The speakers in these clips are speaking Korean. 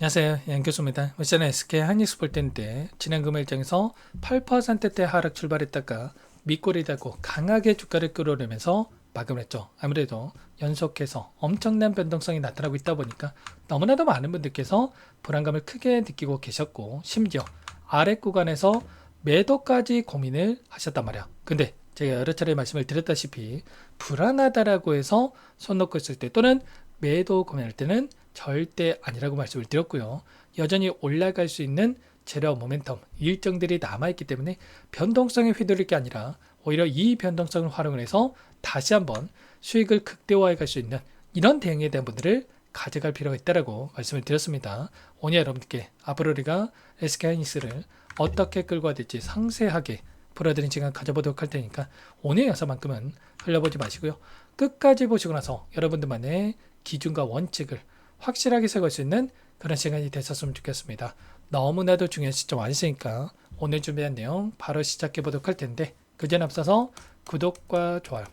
안녕하세요. 양교수입니다. 시장 SK 하이닉스 볼 때인데 지난 금일 일정에서 8%대 하락 출발했다가 밑골이 되고 강하게 주가를 끌어오르면서 마감을 했죠. 아무래도 연속해서 엄청난 변동성이 나타나고 있다 보니까 너무나도 많은 분들께서 불안감을 크게 느끼고 계셨고, 심지어 아래 구간에서 매도까지 고민을 하셨단 말이야. 근데 제가 여러 차례 말씀을 드렸다시피 불안하다라고 해서 손 놓고 있을 때 또는 매도 고민할 때는 절대 아니라고 말씀을 드렸고요. 여전히 올라갈 수 있는 재료 모멘텀 일정들이 남아있기 때문에 변동성에 휘둘릴 게 아니라 오히려 이 변동성을 활용을 해서 다시 한번 수익을 극대화해 갈 수 있는 이런 대응에 대한 분들을 가져갈 필요가 있다라고 말씀을 드렸습니다. 오늘 여러분들께 앞으로 우리가 SK하이닉스를 어떻게 끌고 가야 될지 상세하게 풀어드린 시간 가져보도록 할 테니까 오늘 영상만큼은 흘려보지 마시고요. 끝까지 보시고 나서 여러분들만의 기준과 원칙을 확실하게 세울 수 있는 그런 시간이 됐었으면 좋겠습니다. 너무나도 중요한 시점 아니시니까 오늘 준비한 내용 바로 시작해 보도록 할 텐데, 그 전 앞서서 구독과 좋아요,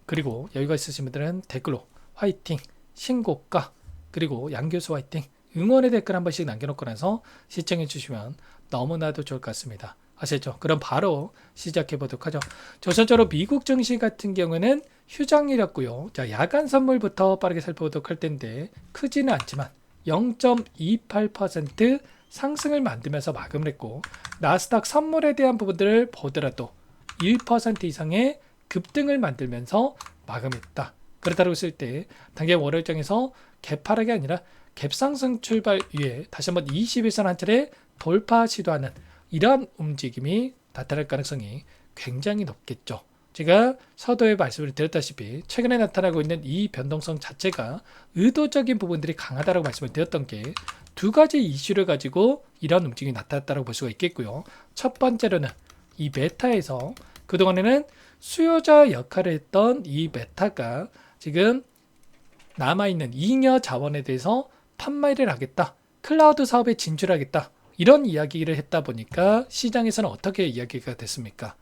그리고 여유가 있으신 분들은 댓글로 화이팅, 신고가, 그리고 양교수 화이팅, 응원의 댓글 한 번씩 남겨놓고 나서 시청해 주시면 너무나도 좋을 것 같습니다. 아시죠? 그럼 바로 시작해 보도록 하죠. 우선적으로 미국 증시 같은 경우는 휴장일이었고요. 자, 야간 선물부터 빠르게 살펴보도록 할 텐데 크지는 않지만 0.28% 상승을 만들면서 마감을 했고, 나스닥 선물에 대한 부분들을 보더라도 1% 이상의 급등을 만들면서 마감했다. 그렇다고 했을 때 당장 월요일장에서 갭하락이 아니라 갭상승 출발 위에 다시 한번 21선 한 차례 돌파 시도하는 이러한 움직임이 나타날 가능성이 굉장히 높겠죠. 제가 서두에 말씀을 드렸다시피 최근에 나타나고 있는 이 변동성 자체가 의도적인 부분들이 강하다고 말씀을 드렸던 게 두 가지 이슈를 가지고 이런 움직임이 나타났다고 볼 수가 있겠고요. 첫 번째로는 이 메타에서 그동안에는 수요자 역할을 했던 이 메타가 지금 남아있는 잉여 자원에 대해서 판매를 하겠다, 클라우드 사업에 진출하겠다, 이런 이야기를 했다 보니까 시장에서는 어떻게 이야기가 됐습니까?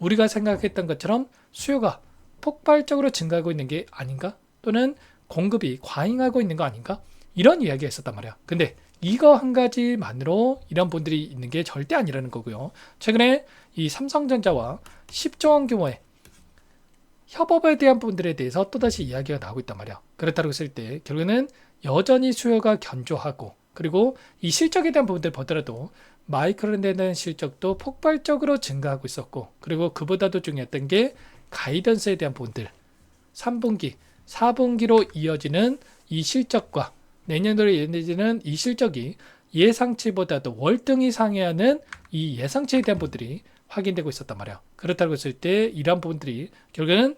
우리가 생각했던 것처럼 수요가 폭발적으로 증가하고 있는 게 아닌가? 또는 공급이 과잉하고 있는 거 아닌가? 이런 이야기가 있었단 말이야. 근데 이거 한 가지만으로 이런 분들이 있는 게 절대 아니라는 거고요. 최근에 이 삼성전자와 10조 원 규모의 협업에 대한 부분들에 대해서 또다시 이야기가 나오고 있단 말이야. 그렇다고 했을 때 결국에는 여전히 수요가 견조하고, 그리고 이 실적에 대한 부분들 보더라도 마이크론에 대한 실적도 폭발적으로 증가하고 있었고, 그리고 그보다도 중요했던 게 가이던스에 대한 부분들, 3분기, 4분기로 이어지는 이 실적과 내년도로 이어지는 이 실적이 예상치보다도 월등히 상회하는 이 예상치에 대한 부분들이 확인되고 있었단 말이야. 그렇다고 했을 때 이러한 부분들이 결국에는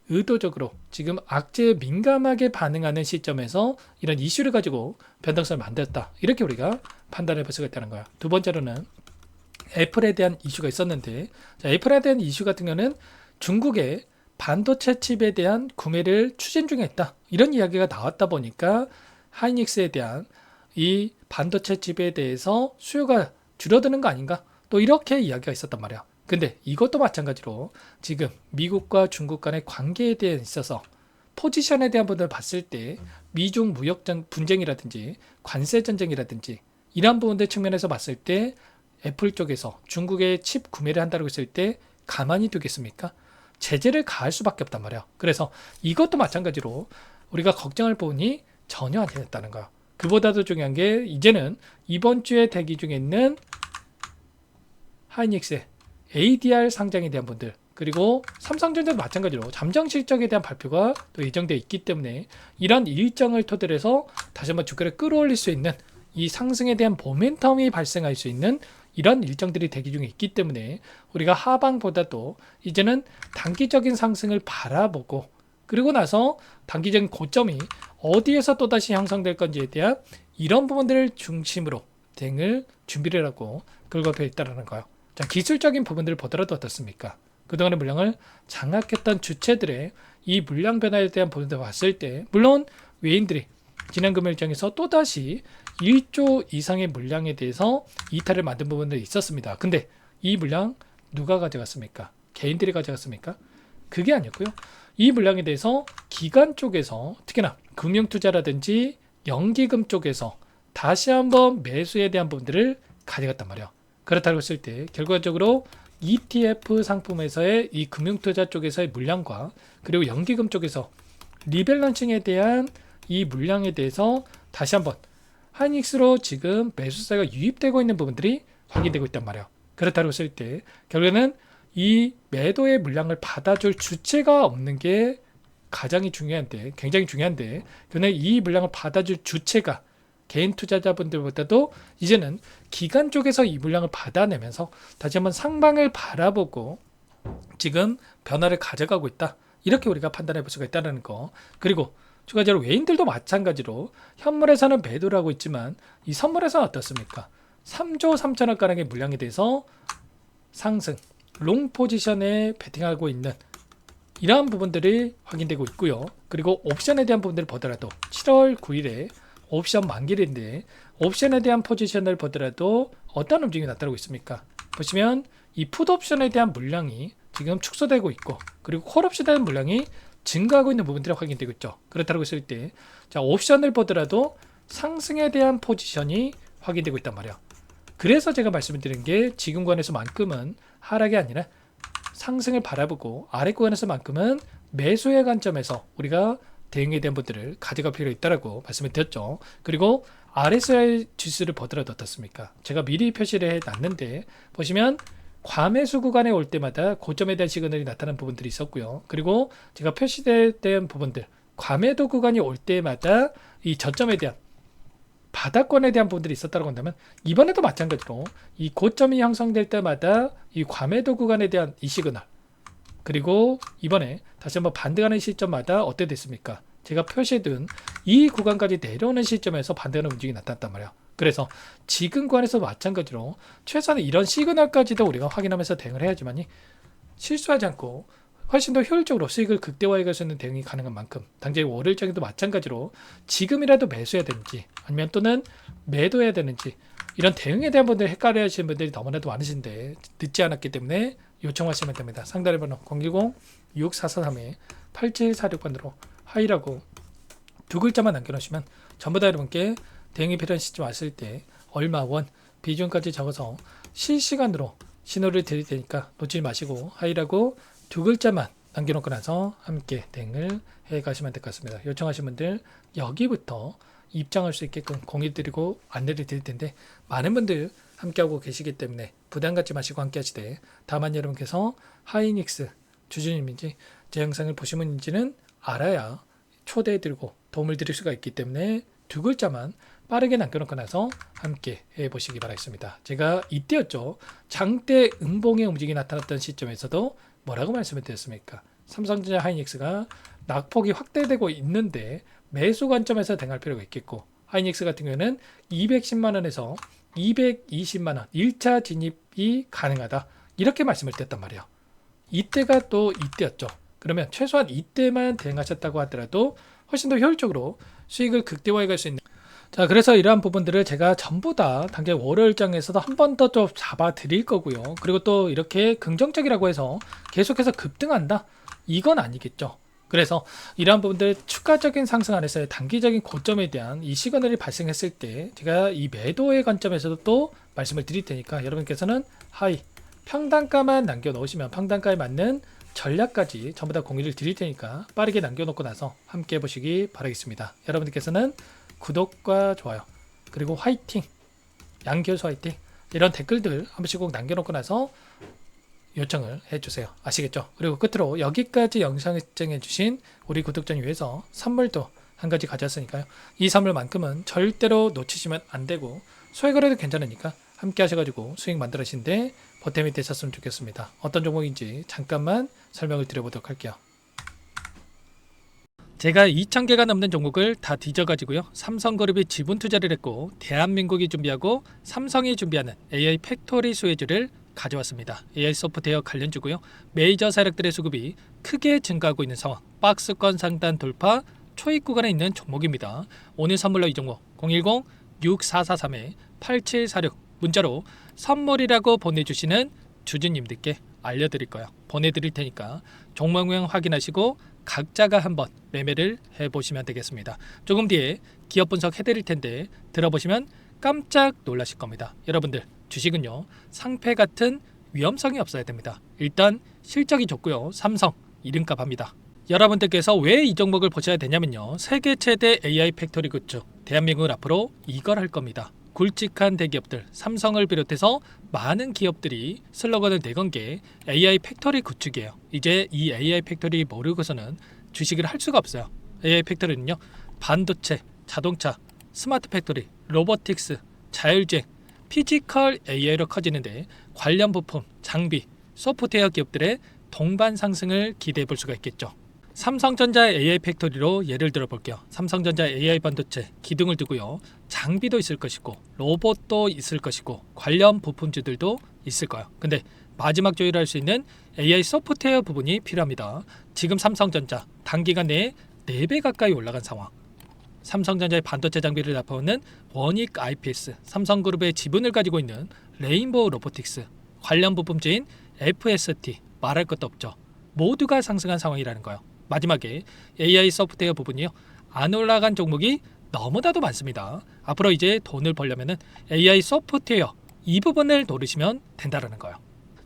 의도적으로 지금 악재에 민감하게 반응하는 시점에서 이런 이슈를 가지고 변동성을 만들었다, 이렇게 우리가 판단해 볼 수가 있다는 거야. 두 번째로는 애플에 대한 이슈가 있었는데, 자, 애플에 대한 이슈 같은 경우는 중국의 반도체 칩에 대한 구매를 추진 중에 있다, 이런 이야기가 나왔다 보니까 하이닉스에 대한 이 반도체 칩에 대해서 수요가 줄어드는 거 아닌가, 또 이렇게 이야기가 있었단 말이야. 근데 이것도 마찬가지로 지금 미국과 중국 간의 관계에 대해 있어서 포지션에 대한 부분을 봤을 때 미중 무역 분쟁이라든지 관세 전쟁이라든지 이러한 부분들 측면에서 봤을 때 애플 쪽에서 중국의 칩 구매를 한다고 했을 때 가만히 두겠습니까? 제재를 가할 수밖에 없단 말이야. 그래서 이것도 마찬가지로 우리가 걱정할 부분이 전혀 안 됐다는 거야. 그보다도 중요한 게 이제는 이번 주에 대기 중에 있는 하이닉스의 ADR 상장에 대한 분들, 그리고 삼성전자도 마찬가지로 잠정 실적에 대한 발표가 또 예정되어 있기 때문에 이런 일정을 토대로 해서 다시 한번 주가를 끌어올릴 수 있는 이 상승에 대한 모멘텀이 발생할 수 있는 이런 일정들이 대기 중에 있기 때문에 우리가 하방보다도 이제는 단기적인 상승을 바라보고, 그리고 나서 단기적인 고점이 어디에서 또다시 형성될 건지에 대한 이런 부분들을 중심으로 대응을 준비를 하고 끌고 있다는 거예요. 자, 기술적인 부분들을 보더라도 어떻습니까? 그동안의 물량을 장악했던 주체들의 이 물량 변화에 대한 부분들을 봤을 때, 물론 외인들이 지난 금요일 장에서 또다시 1조 이상의 물량에 대해서 이탈을 만든 부분들이 있었습니다. 근데 이 물량 누가 가져갔습니까? 개인들이 가져갔습니까? 그게 아니었고요. 이 물량에 대해서 기관 쪽에서 특히나 금융투자라든지 연기금 쪽에서 다시 한번 매수에 대한 부분들을 가져갔단 말이에요. 그렇다고 했을 때 결과적으로 ETF 상품에서의 이 금융투자 쪽에서의 물량과 그리고 연기금 쪽에서 리밸런싱에 대한 이 물량에 대해서 다시 한번 하이닉스로 지금 매수세가 유입되고 있는 부분들이 확인되고 있단 말이에요. 그렇다고 했을 때 결국에는 이 매도의 물량을 받아줄 주체가 없는 게 굉장히 중요한데 그런데 이 물량을 받아줄 주체가 개인 투자자분들보다도 이제는 기관 쪽에서 이 물량을 받아내면서 다시 한번 상방을 바라보고 지금 변화를 가져가고 있다. 이렇게 우리가 판단해 볼 수가 있다는 거. 그리고 추가적으로 외인들도 마찬가지로 현물에서는 매도를 하고 있지만 이 선물에서는 어떻습니까? 3조 3천억 가량의 물량에 대해서 상승, 롱 포지션에 베팅하고 있는 이러한 부분들이 확인되고 있고요. 그리고 옵션에 대한 부분들을 보더라도 7월 9일에 옵션 만기일인데 옵션에 대한 포지션을 보더라도 어떤 움직임이 나타나고 있습니까? 보시면 이 풋옵션에 대한 물량이 지금 축소되고 있고 그리고 콜옵션에 대한 물량이 증가하고 있는 부분들이 확인되고 있죠. 그렇다고 했을 때 자, 옵션을 보더라도 상승에 대한 포지션이 확인되고 있단 말이에요. 그래서 제가 말씀을 드린 게 지금 구간에서만큼은 하락이 아니라 상승을 바라보고 아래 구간에서만큼은 매수의 관점에서 우리가 대응에 대한 부분들을 가져갈 필요가 있다고 말씀을 드렸죠. 그리고 RSI 지수를 보더라도 어떻습니까? 제가 미리 표시를 해놨는데 보시면 과매수 구간에 올 때마다 고점에 대한 시그널이 나타나는 부분들이 있었고요. 그리고 제가 표시된 부분들 과매도 구간이 올 때마다 이 저점에 대한 바닥권에 대한 부분들이 있었다고 한다면 이번에도 마찬가지로 이 고점이 형성될 때마다 이 과매도 구간에 대한 이 시그널 그리고 이번에 다시 한번 반등하는 시점마다 어때 됐습니까? 제가 표시해둔 이 구간까지 내려오는 시점에서 반등하는 움직임이 나타났단 말이에요. 그래서 지금 구간에서 마찬가지로 최소한 이런 시그널까지도 우리가 확인하면서 대응을 해야지만이 실수하지 않고 훨씬 더 효율적으로 수익을 극대화해갈 수 있는 대응이 가능한 만큼 당장 월요일장에도 마찬가지로 지금이라도 매수해야 되는지 아니면 또는 매도해야 되는지 이런 대응에 대한 분들 헷갈려 하시는 분들이 너무나도 많으신데 늦지 않았기 때문에 요청하시면 됩니다. 상담 번호 010-6443-8746번으로 하이라고 두 글자만 남겨놓으시면 전부 다 여러분께 대응이 필요한 시점 왔을 때 얼마 원 비중까지 적어서 실시간으로 신호를 드릴 테니까 놓치지 마시고 하이라고 두 글자만 남겨놓고 나서 함께 대응을 해 가시면 될 것 같습니다. 요청하신 분들 여기부터 입장할 수 있게끔 공유드리고 안내를 드릴 텐데 많은 분들 함께하고 계시기 때문에 부담 갖지 마시고 함께 하시되 다만 여러분께서 하이닉스 주주님인지 제 영상을 보신 분인지는 알아야 초대해드리고 도움을 드릴 수가 있기 때문에 두 글자만 빠르게 남겨놓고 나서 함께 해보시기 바라겠습니다. 제가 이때였죠. 장대 음봉의 움직임이 나타났던 시점에서도 뭐라고 말씀을 드렸습니까? 삼성전자 하이닉스가 낙폭이 확대되고 있는데 매수 관점에서 대응할 필요가 있겠고 하이닉스 같은 경우에는 210만원에서 220만원 1차 진입이 가능하다 이렇게 말씀을 드렸단 말이에요. 이때가 또 이때였죠. 그러면 최소한 이때만 대응하셨다고 하더라도 훨씬 더 효율적으로 수익을 극대화해 갈 수 있는 자 그래서 이러한 부분들을 제가 전부 다 당장 월요일장에서도 한 번 더 좀 잡아 드릴 거고요. 그리고 또 이렇게 긍정적이라고 해서 계속해서 급등한다 이건 아니겠죠. 그래서 이러한 부분들 추가적인 상승 안에서의 단기적인 고점에 대한 이 시그널이 발생했을 때 제가 이 매도의 관점에서도 또 말씀을 드릴 테니까 여러분께서는 하이 평단가만 남겨 놓으시면 평단가에 맞는 전략까지 전부 다 공유를 드릴 테니까 빠르게 남겨놓고 나서 함께 해보시기 바라겠습니다. 여러분들께서는 구독과 좋아요 그리고 화이팅 양교수 화이팅 이런 댓글들 한 번씩 꼭 남겨놓고 나서 요청을 해주세요. 아시겠죠? 그리고 끝으로 여기까지 영상을 시청해주신 우리 구독자님 위해서 선물도 한 가지 가져왔으니까요. 이 선물만큼은 절대로 놓치시면 안 되고 소액거래도 괜찮으니까 함께 하셔가지고 수익 만들어주시는데 보탬이 되셨으면 좋겠습니다. 어떤 종목인지 잠깐만 설명을 드려보도록 할게요. 제가 2,000개가 넘는 종목을 다 뒤져가지고요. 삼성그룹이 지분 투자를 했고 대한민국이 준비하고 삼성이 준비하는 AI 팩토리 수혜주를 가져왔습니다. AI 소프트웨어 관련주고요. 메이저 세력들의 수급이 크게 증가하고 있는 상황. 박스권 상단 돌파 초입 구간에 있는 종목입니다. 오늘 선물로 이 종목 010-6443-8746 문자로 선물이라고 보내주시는 주주님들께 알려드릴 거예요. 보내드릴 테니까 종목명 확인하시고 각자가 한번 매매를 해보시면 되겠습니다. 조금 뒤에 기업 분석 해드릴 텐데 들어보시면 깜짝 놀라실 겁니다. 여러분들 주식은요 상패 같은 위험성이 없어야 됩니다. 일단 실적이 좋고요. 삼성 이름값 합니다. 여러분들께서 왜 이 종목을 보셔야 되냐면요. 세계 최대 AI 팩토리 구축, 대한민국은 앞으로 이걸 할 겁니다. 굵직한 대기업들, 삼성을 비롯해서 많은 기업들이 슬로건을 내건 게 AI 팩토리 구축이에요. 이제 이 AI 팩토리 모르고서는 주식을 할 수가 없어요. AI 팩토리는요. 반도체, 자동차, 스마트 팩토리, 로보틱스, 자율주행, 피지컬 AI로 커지는데 관련 부품, 장비, 소프트웨어 기업들의 동반 상승을 기대해 볼 수가 있겠죠. 삼성전자 AI 팩토리로 예를 들어 볼게요. 삼성전자 AI 반도체 기둥을 두고요. 장비도 있을 것이고 로봇도 있을 것이고 관련 부품주들도 있을 거예요. 근데 마지막 조율을 할 수 있는 AI 소프트웨어 부분이 필요합니다. 지금 삼성전자 단기간 내에 4배 가까이 올라간 상황. 삼성전자의 반도체 장비를 납품하는 원익 IPS, 삼성그룹의 지분을 가지고 있는 레인보우 로보틱스, 관련 부품주인 FST 말할 것도 없죠. 모두가 상승한 상황이라는 거예요. 마지막에 AI 소프트웨어 부분이요. 안 올라간 종목이 너무나도 많습니다. 앞으로 이제 돈을 벌려면 AI 소프트웨어 이 부분을 노리시면 된다는 거예요.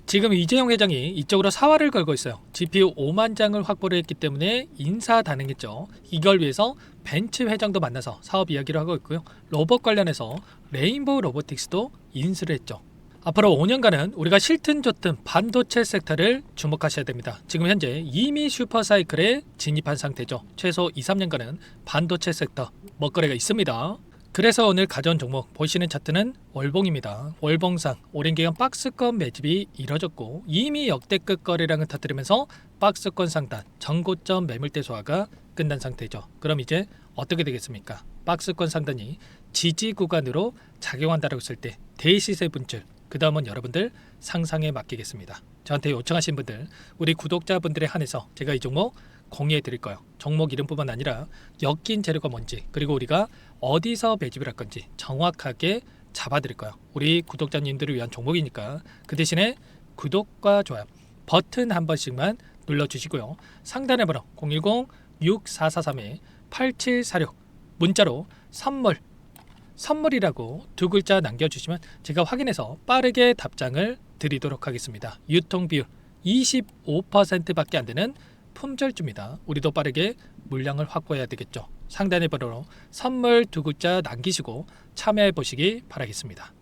지금 이재용 회장이 이쪽으로 사활을 걸고 있어요. GPU 5만 장을 확보를 했기 때문에 인사단행했죠. 이걸 위해서 벤츠 회장도 만나서 사업 이야기를 하고 있고요. 로봇 관련해서 레인보우 로보틱스도 인수를 했죠. 앞으로 5년간은 우리가 싫든 좋든 반도체 섹터를 주목하셔야 됩니다. 지금 현재 이미 슈퍼사이클에 진입한 상태죠. 최소 2, 3년간은 반도체 섹터 먹거리가 있습니다. 그래서 오늘 가져온 종목 보시는 차트는 월봉입니다. 월봉상 오랜 기간 박스권 매집이 이뤄졌고 이미 역대급 거래량을 터뜨리면서 박스권 상단 전고점 매물대 소화가 끝난 상태죠. 그럼 이제 어떻게 되겠습니까? 박스권 상단이 지지 구간으로 작용한다고 했을 때 대시세 분출 그 다음은 여러분들 상상에 맡기겠습니다. 저한테 요청하신 분들 우리 구독자분들에 한해서 제가 이 종목 공유해 드릴 거예요. 종목 이름뿐만 아니라 엮인 재료가 뭔지 그리고 우리가 어디서 매집을 할 건지 정확하게 잡아 드릴 거예요. 우리 구독자님들을 위한 종목이니까 그 대신에 구독과 좋아요 버튼 한 번씩만 눌러주시고요. 상단의 번호 010-6443-8746 문자로 선물이라고 2글자 남겨주시면 제가 확인해서 빠르게 답장을 드리도록 하겠습니다. 유통비율 25%밖에 안 되는 품절주입니다. 우리도 빠르게 물량을 확보해야 되겠죠. 상단의 번호로 선물 2글자 남기시고 참여해 보시기 바라겠습니다.